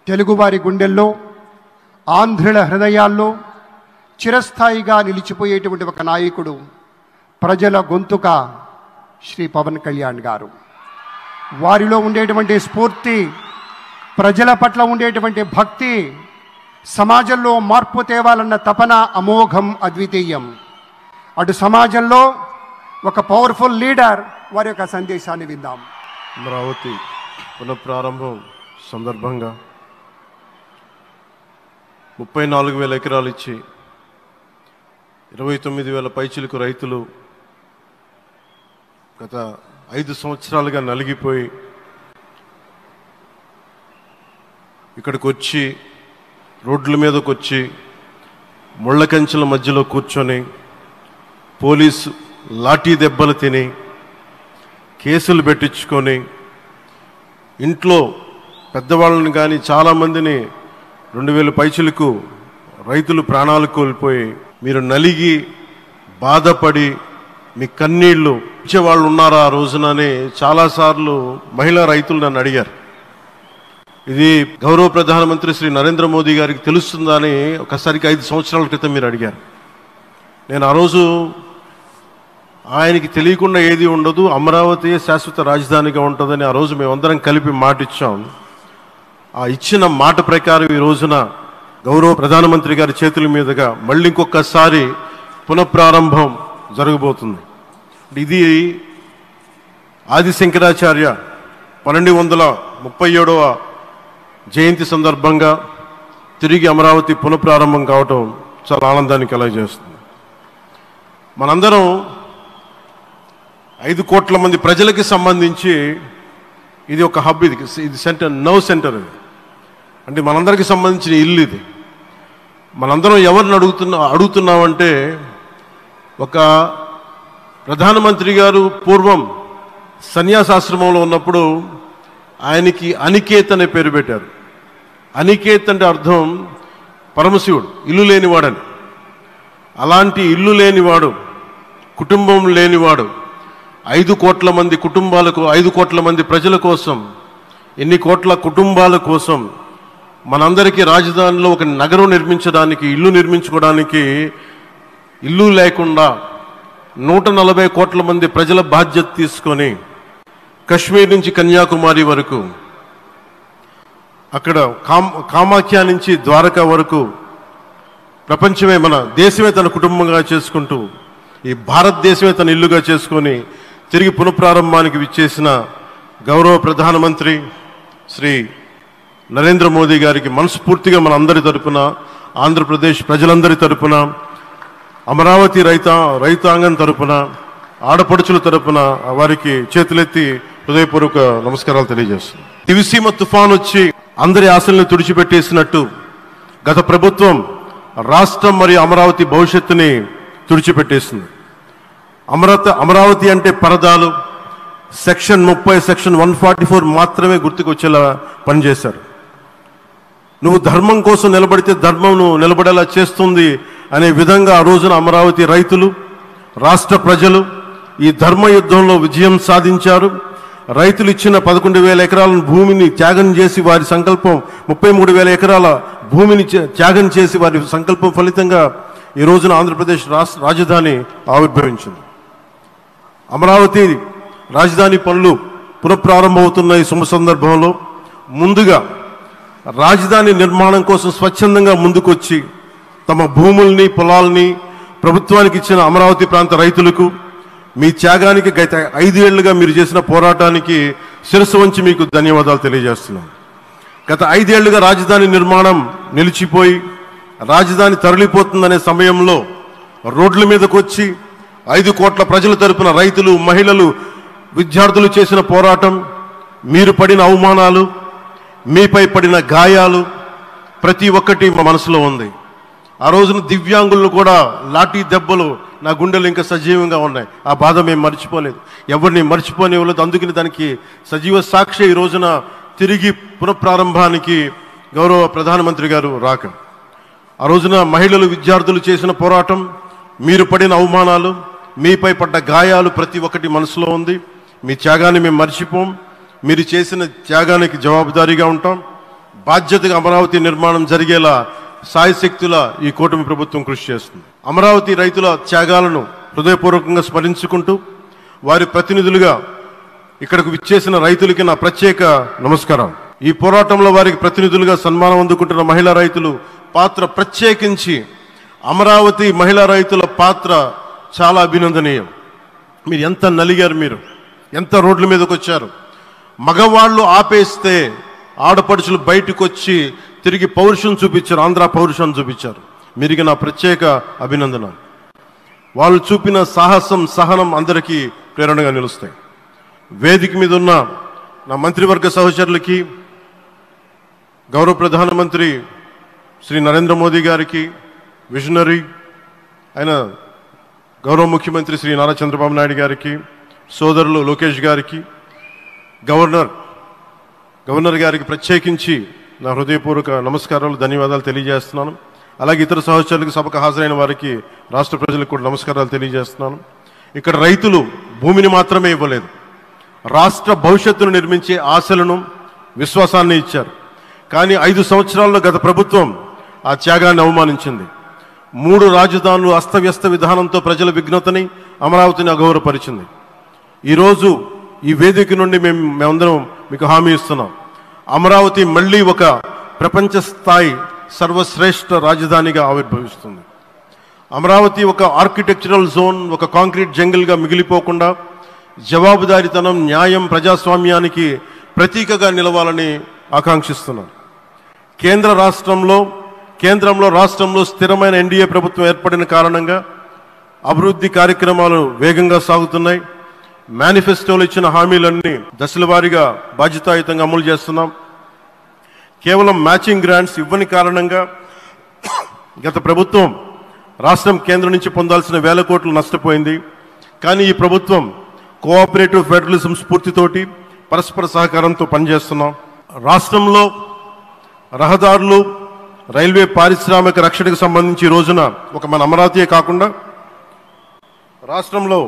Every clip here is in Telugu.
తెలుగువారి గుండెల్లో, ఆంధ్రుల హృదయాల్లో చిరస్థాయిగా నిలిచిపోయేటువంటి ఒక నాయకుడు, ప్రజల గొంతుక శ్రీ పవన్ కళ్యాణ్ గారు. వారిలో ఉండేటువంటి స్ఫూర్తి, ప్రజల పట్ల ఉండేటువంటి భక్తి, సమాజంలో మార్పు తేవాలన్న తపన అమోఘం, అద్వితీయం. అటు సమాజంలో ఒక పవర్ఫుల్ లీడర్, వారి యొక్క సందేశాన్ని విందాం. అమరావతి పునఃప్రారంభం సందర్భంగా 34,000 ఎకరాలు ఇచ్చి 29,000 పైచిలకు రైతులు గత 5 సంవత్సరాలుగా నలిగిపోయి ఇక్కడికి వచ్చి రోడ్ల మీదకి వచ్చి ముళ్ళ కంచెల మధ్యలో కూర్చొని పోలీసు లాఠీ దెబ్బలు తిని కేసులు పెట్టించుకొని ఇంట్లో పెద్దవాళ్ళని కానీ చాలామందిని 2,000 పైచిలకు రైతులు ప్రాణాలు కోల్పోయి మీరు నలిగి బాధపడి మీ కన్నీళ్లు ఇచ్చేవాళ్ళు ఉన్నారా ఆ రోజునని చాలాసార్లు మహిళా రైతులు నన్ను అడిగారు. ఇది గౌరవ ప్రధానమంత్రి శ్రీ నరేంద్ర మోదీ గారికి తెలుస్తుందా అని ఒకసారికి 5 సంవత్సరాల క్రితం మీరు అడిగారు. నేను ఆ రోజు ఆయనకి తెలియకుండా ఏది ఉండదు, అమరావతి శాశ్వత రాజధానిగా ఉంటుందని ఆ రోజు మేమందరం కలిపి మాట ఇచ్చాం. ఆ ఇచ్చిన మాట ప్రకారం ఈ రోజున గౌరవ ప్రధానమంత్రి గారి చేతుల మీదుగా మళ్ళీ ఇంకొకసారి పునఃప్రారంభం జరగబోతుంది. ఇది ఆది శంకరాచార్య 1237వ జయంతి సందర్భంగా తిరిగి అమరావతి పునఃప్రారంభం కావటం చాలా ఆనందాన్ని కలగజేస్తుంది. మనందరం 5 కోట్ల మంది ప్రజలకి సంబంధించి ఇది ఒక హబ్, ఇది సెంటర్, నవ్ సెంటర్. ఇది అంటే మనందరికి సంబంధించిన ఇల్లు. ఇది మనందరం ఎవరిని అడుగుతున్నామంటే, ఒక ప్రధానమంత్రి గారు పూర్వం సన్యాసాశ్రమంలో ఉన్నప్పుడు ఆయనకి అనికేత్ అనే పేరు పెట్టారు. అనికేత్ అంటే అర్థం పరమశివుడు, ఇల్లు లేనివాడని. అలాంటి ఇల్లు లేనివాడు, కుటుంబం లేనివాడు 5 కోట్ల మంది కుటుంబాలకు, 5 కోట్ల మంది ప్రజల కోసం, ఎన్ని కోట్ల కుటుంబాల కోసం మనందరికీ రాజధానిలో ఒక నగరం నిర్మించడానికి, ఇల్లు నిర్మించుకోవడానికి ఇల్లు లేకుండా 140 కోట్ల మంది ప్రజల బాధ్యత తీసుకొని కశ్మీర్ నుంచి కన్యాకుమారి వరకు, అక్కడ కామాఖ్య నుంచి ద్వారకా వరకు ప్రపంచమే, మన దేశమే తన కుటుంబంగా చేసుకుంటూ ఈ భారతదేశమే తన ఇల్లుగా చేసుకొని తిరిగి పునఃప్రారంభానికి విచ్చేసిన గౌరవ ప్రధానమంత్రి శ్రీ నరేంద్ర మోదీ గారికి మనస్ఫూర్తిగా మన అందరి తరపున, ఆంధ్రప్రదేశ్ ప్రజలందరి తరపున, అమరావతి రైతాంగం తరపున, ఆడపడుచుల తరపున వారికి చేతులెత్తి హృదయపూర్వక నమస్కారాలు తెలియజేస్తున్నాను. దివిసీమ తుఫాన్ వచ్చి అందరి ఆశల్ని తుడిచిపెట్టేసినట్టు గత ప్రభుత్వం రాష్ట్రం మరియు అమరావతి భవిష్యత్తుని తుడిచిపెట్టేసింది. అమరావతి అంటే పరదాలు, సెక్షన్ 30, సెక్షన్ 144 మాత్రమే గుర్తుకొచ్చేలా పనిచేశారు. నువ్వు ధర్మం కోసం నిలబడితే ధర్మం నువ్వు నిలబడేలా చేస్తుంది అనే విధంగా ఆ రోజున అమరావతి రైతులు, రాష్ట్ర ప్రజలు ఈ ధర్మ యుద్ధంలో విజయం సాధించారు. రైతులు ఇచ్చిన 11,000 ఎకరాల భూమిని త్యాగం చేసి, వారి సంకల్పం 33,000 ఎకరాల భూమిని త్యాగం చేసి వారి సంకల్పం ఫలితంగా ఈ రోజున ఆంధ్రప్రదేశ్ రాజధాని ఆవిర్భవించింది. అమరావతి రాజధాని పనులు పునఃప్రారంభమవుతున్న ఈ శుభ సందర్భంలో ముందుగా రాజధాని నిర్మాణం కోసం స్వచ్ఛందంగా ముందుకొచ్చి తమ భూముల్ని, పొలాల్ని ప్రభుత్వానికి ఇచ్చిన అమరావతి ప్రాంత రైతులకు, మీ త్యాగానికి గత 5 ఏళ్లుగా మీరు చేసిన పోరాటానికి శిరస్సు వంచి మీకు ధన్యవాదాలు తెలియజేస్తున్నాం. గత 5 ఏళ్లుగా రాజధాని నిర్మాణం నిలిచిపోయి రాజధాని తరలిపోతుందనే సమయంలో రోడ్ల మీదకు వచ్చి 5 కోట్ల ప్రజల తరపున రైతులు, మహిళలు, విద్యార్థులు చేసిన పోరాటం, మీరు పడిన అవమానాలు, మీపై పడిన గాయాలు ప్రతి ఒక్కటి మా మనసులో ఉంది. ఆ రోజున దివ్యాంగులను కూడా లాఠీ దెబ్బలు నా గుండెలు ఇంకా సజీవంగా ఉన్నాయి. ఆ బాధ మేము మర్చిపోలేదు, ఎవరిని మర్చిపోనివ్వలేదు. అందుకని దానికి సజీవ సాక్షి ఈ రోజున తిరిగి పునఃప్రారంభానికి గౌరవ ప్రధానమంత్రి గారు రాక, ఆ రోజున మహిళలు, విద్యార్థులు చేసిన పోరాటం, మీరు పడిన అవమానాలు, మీపై పడ్డ గాయాలు ప్రతి ఒక్కటి మనసులో ఉంది. మీ త్యాగాన్ని మేము మర్చిపోం. మీరు చేసిన త్యాగానికి జవాబుదారీగా ఉంటాం. బాధ్యతగా అమరావతి నిర్మాణం జరిగేలా సాయశక్తుల ఈ కూటమి ప్రభుత్వం కృషి చేస్తుంది. అమరావతి రైతుల త్యాగాలను హృదయపూర్వకంగా స్మరించుకుంటూ వారి ప్రతినిధులుగా ఇక్కడకు విచ్చేసిన రైతులకి నా ప్రత్యేక నమస్కారం. ఈ పోరాటంలో వారికి ప్రతినిధులుగా సన్మానం అందుకుంటున్న మహిళా రైతులు పాత్ర, ప్రత్యేకించి అమరావతి మహిళా రైతుల పాత్ర చాలా అభినందనీయం. మీరు ఎంత నలిగారు, మీరు ఎంత రోడ్ల మీదకి వచ్చారు. మగవాళ్ళు ఆపేస్తే ఆడపడుచులు బయటకు వచ్చి తిరిగి పౌరుషం చూపించారు, ఆంధ్ర పౌరుషాన్ని చూపించారు. మీరికి నా ప్రత్యేక అభినందన. వాళ్ళు చూపిన సాహసం, సహనం అందరికీ ప్రేరణగా నిలుస్తాయి. వేదిక మీద ఉన్న నా మంత్రివర్గ సహచరులకి, గౌరవ ప్రధానమంత్రి శ్రీ నరేంద్ర మోదీ గారికి, విజనరీ అయిన గౌరవ ముఖ్యమంత్రి శ్రీ నారా చంద్రబాబు నాయుడు గారికి, సోదరులు లోకేష్ గారికి, గవర్నర్ గారికి ప్రత్యేకించి నా హృదయపూర్వక నమస్కారాలు, ధన్యవాదాలు తెలియజేస్తున్నాను. అలాగే ఇతర సహచరులకు, సభకు హాజరైన వారికి, రాష్ట్ర ప్రజలకు కూడా నమస్కారాలు తెలియజేస్తున్నాను. ఇక్కడ రైతులు భూమిని మాత్రమే ఇవ్వలేదు, రాష్ట్ర భవిష్యత్తును నిర్మించే ఆశలను, విశ్వాసాన్ని ఇచ్చారు. కానీ 5 సంవత్సరాల్లో గత ప్రభుత్వం ఆ త్యాగాన్ని అవమానించింది. 3 రాజధానులు అస్తవ్యస్త విధానంతో ప్రజల విఘ్నతని, అమరావతిని అగౌరవపరిచింది. ఈరోజు ఈ వేదిక నుండి మేమందరం మీకు హామీ ఇస్తున్నాం, అమరావతి మళ్ళీ ఒక ప్రపంచ స్థాయి సర్వశ్రేష్ఠ రాజధానిగా ఆవిర్భవిస్తుంది. అమరావతి ఒక ఆర్కిటెక్చరల్ జోన్, ఒక కాంక్రీట్ జంగిల్గా మిగిలిపోకుండా జవాబుదారీతనం, న్యాయం, ప్రజాస్వామ్యానికి ప్రతీకగా నిలవాలని ఆకాంక్షిస్తున్నాను. కేంద్రంలో రాష్ట్రంలో స్థిరమైన ఎన్డీఏ ప్రభుత్వం ఏర్పడిన కారణంగా అభివృద్ధి కార్యక్రమాలు వేగంగా సాగుతున్నాయి. మేనిఫెస్టోలో ఇచ్చిన హామీలన్నీ దశల వారీగా బాధ్యతాయుతంగా అమలు చేస్తున్నాం. కేవలం మ్యాచింగ్ గ్రాంట్స్ ఇవ్వని కారణంగా గత ప్రభుత్వం రాష్ట్రం కేంద్రం నుంచి పొందాల్సిన 1000 కోట్లు నష్టపోయింది. కానీ ఈ ప్రభుత్వం కోఆపరేటివ్ ఫెడరలిజం స్ఫూర్తితోటి పరస్పర సహకారంతో పనిచేస్తున్నాం. రాష్ట్రంలో రహదారులు, రైల్వే, పారిశ్రామిక రక్షణకు సంబంధించి ఈ రోజున మన అమరావతి కాకుండా రాష్ట్రంలో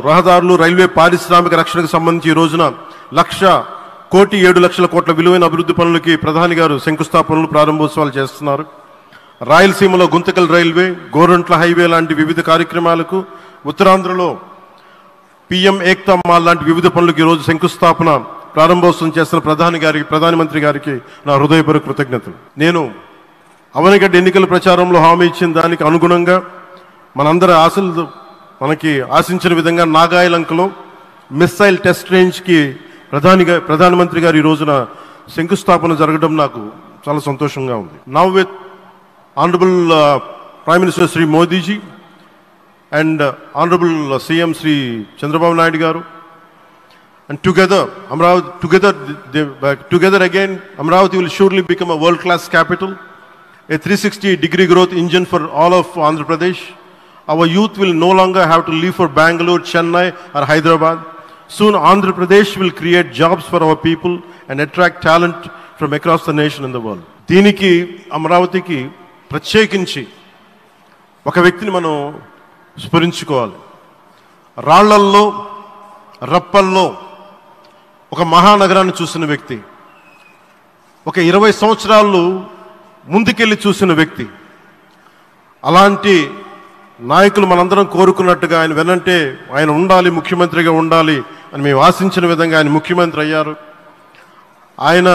రహదారులు, రైల్వే, పారిశ్రామిక రక్షణకు సంబంధించి ఈ రోజున 1,07,00,000 కోట్ల విలువైన అభివృద్ధి పనులకి ప్రధాని గారు శంకుస్థాపనలు, ప్రారంభోత్సవాలు చేస్తున్నారు. రాయలసీమలో గుంతకల్ రైల్వే, గోరంట్ల హైవే లాంటి వివిధ కార్యక్రమాలకు, ఉత్తరాంధ్రలో పిఎం ఏక్తా మాల్ లాంటి వివిధ పనులకు ఈరోజు శంకుస్థాపన, ప్రారంభోత్సవం చేస్తున్న ప్రధానమంత్రి గారికి నా హృదయపూర్వక కృతజ్ఞతలు. నేను అవనిగడ్డ ఎన్నికల ప్రచారంలో హామీ ఇచ్చిన దానికి అనుగుణంగా మనందరి ఆశలు మనకి ఆశించిన విధంగా నాగాయలంకలో మిస్సైల్ టెస్ట్ రేంజ్కి ప్రధానమంత్రి గారు ఈ రోజున శంకుస్థాపన జరగడం నాకు చాలా సంతోషంగా ఉంది. Now with honourable prime minister Shri Modi ji and Honorable CM Sri Chandrababu Naidu Garu, and together again Amravati will surely become a world-class capital, a 360-degree growth engine for all of Andhra Pradesh. Our youth will no longer have to leave for Bangalore, Chennai or Hyderabad. Soon Andhra Pradesh will create jobs for our people and attract talent from across the nation and the world. దీనికి అమరావతికి ప్రత్యేకించి ఒక వ్యక్తిని మనం స్మరించుకోవాలి. రాళ్లల్లో, రప్పల్లో ఒక మహానగరాన్ని చూసిన వ్యక్తి, ఒక 20 సంవత్సరాలు ముందుకెళ్ళి చూసిన వ్యక్తి. అలాంటి నాయకులు మనందరం కోరుకున్నట్టుగా ఆయన వెనంటే ఆయన ఉండాలి, ముఖ్యమంత్రిగా ఉండాలి అని మేము ఆశించిన విధంగా ఆయన ముఖ్యమంత్రి అయ్యారు. ఆయన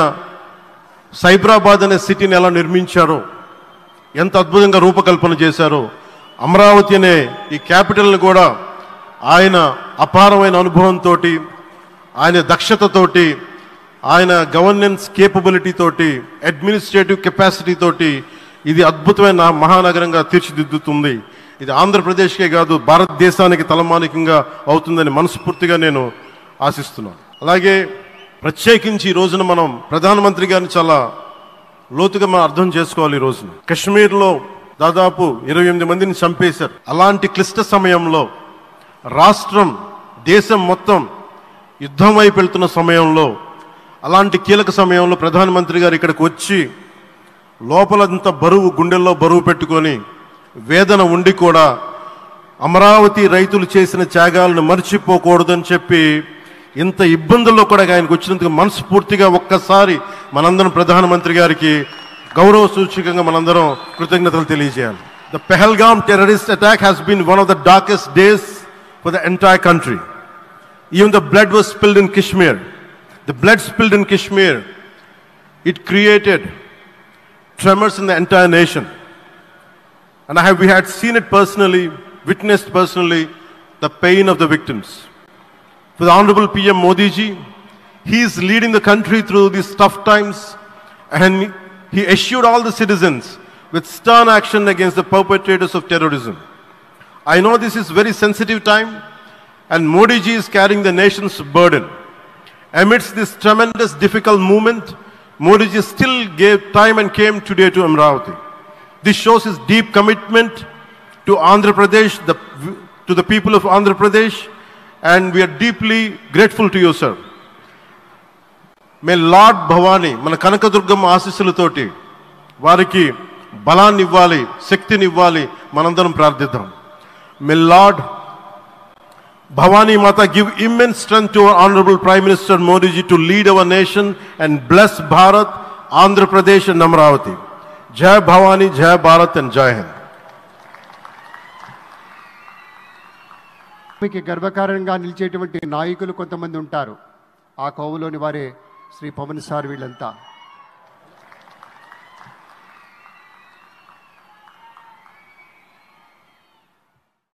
సైబరాబాద్ అనే సిటీని ఎలా నిర్మించారో, ఎంత అద్భుతంగా రూపకల్పన చేశారో, అమరావతి అనే ఈ క్యాపిటల్ని కూడా ఆయన అపారమైన అనుభవంతో, ఆయన దక్షతతోటి, ఆయన గవర్నెన్స్ కేపబిలిటీ తోటి, అడ్మినిస్ట్రేటివ్ కెపాసిటీ తోటి ఇది అద్భుతమైన మహానగరంగా తీర్చిదిద్దుతుంది. ఇది ఆంధ్రప్రదేశ్కే కాదు, భారతదేశానికి తలమానికంగా అవుతుందని మనస్ఫూర్తిగా నేను ఆశిస్తున్నాను. అలాగే ప్రత్యేకించి ఈ రోజున మనం ప్రధానమంత్రి గారిని చాలా లోతుగా మనం అర్థం చేసుకోవాలి. ఈ రోజున కశ్మీర్లో దాదాపు 28 మందిని చంపేశారు. అలాంటి క్లిష్ట సమయంలో, రాష్ట్రం, దేశం మొత్తం యుద్ధం వైపు వెళ్తున్న సమయంలో, అలాంటి కీలక సమయంలో ప్రధానమంత్రి గారు ఇక్కడికి వచ్చి లోపలంత బరువు, గుండెల్లో బరువు పెట్టుకొని వేదన ఉండి కూడా అమరావతి రైతులు చేసిన త్యాగాలను మర్చిపోకూడదని చెప్పి ఇంత ఇబ్బందుల్లో కూడా ఆయనకు వచ్చినందుకు మనస్ఫూర్తిగా ఒక్కసారి మనందరం ప్రధానమంత్రి గారికి గౌరవ సూచకంగా మనందరం కృతజ్ఞతలు తెలియజేయాలి. The Pahalgam terrorist attack has been one of the darkest days for the entire country. Even the blood was spilled in Kashmir. The blood spilled in Kashmir, it created tremors in the entire nation. And we had seen it personally, witnessed personally, the pain of the victims. For the Honorable PM Modi ji, he is leading the country through these tough times, and he assured all the citizens with stern action against the perpetrators of terrorism. I know this is very sensitive time, and Modi ji is carrying the nation's burden. Amidst this tremendous difficult moment, Modi ji still gave time and came today to Amravati. This shows his deep commitment to Andhra Pradesh, to the people of Andhra Pradesh, and we are deeply grateful to you, sir. May Lord Bhavani, మన కనకదుర్గమ్మ ఆశీస్సులతోటి వారికి బలాన్ని ఇవ్వాలి, శక్తిని ఇవ్వాలి, మనందరం ప్రార్థిద్దాం. May Lord Bhavani Mata give immense strength to our Honorable Prime Minister Modi ji to lead our nation and bless Bharat, Andhra Pradesh and Amravati. Jai Bhavani, Jai Bharat and Jai Hind. మీకు గర్వకారణంగా నిలిచేటువంటి నాయకులు కొంతమంది ఉంటారు. ఆ కోవలోని వారే శ్రీ పవన్ సార్ వీళ్ళంతా.